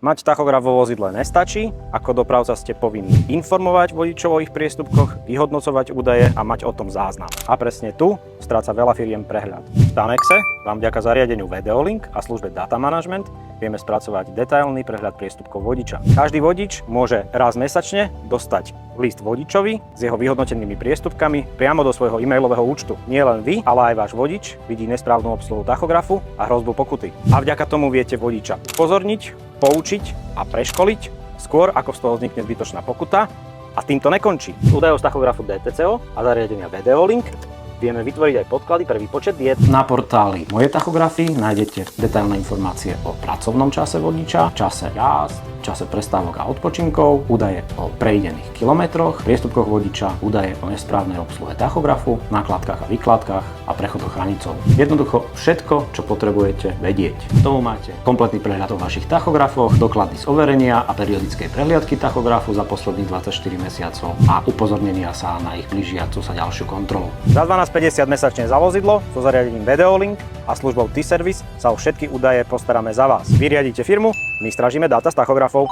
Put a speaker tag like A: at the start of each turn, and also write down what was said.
A: Mať tachograf vo vozidle nestačí, ako dopravca ste povinní informovať vodičov o ich priestupkoch, vyhodnocovať údaje a mať o tom záznam. A presne tu stráca veľa firiem prehľad. V Tanexe vám vďaka zariadeniu Videolink a službe Data Management vieme spracovať detailný prehľad priestupkov vodiča. Každý vodič môže raz mesačne dostať list vodičovi s jeho vyhodnotenými priestupkami priamo do svojho e-mailového účtu. Nie len vy, ale aj váš vodič vidí nesprávnu obsluhu tachografu a hrozbu pokuty. A vďaka tomu viete vodiča upozorniť, poučiť a preškoliť skôr, ako z toho vznikne zbytočná pokuta. A tým to nekončí. Z údajov z tachografu DTCO a zariadenia Videolink vieme vytvoriť aj podklady pre výpočet diét. Na portáli Moje tachografy nájdete detailné informácie o pracovnom čase vodiča, čase jazd, čase prestávok a odpočinkov, údaje o prejdených kilometroch, priestupkoch vodiča, údaje o nesprávnej obsluhe tachografu, nákladkách a výkladkách a prechodoch hranicou. Jednoducho všetko, čo potrebujete vedieť. K tomu máte kompletný prehľad o vašich tachografoch, doklady z overenia a periodickej prehliadky tachografu za posledných 24 mesiacov a upozornenia sa na ich blížiacu sa ďalšiu kontrolu. Za 12,50 mesačne za vozidlo so zariadením Videolink a službou T-Service sa o všetky údaje postaráme za vás. Vy riadite firmu, my strážime dáta z tachografov.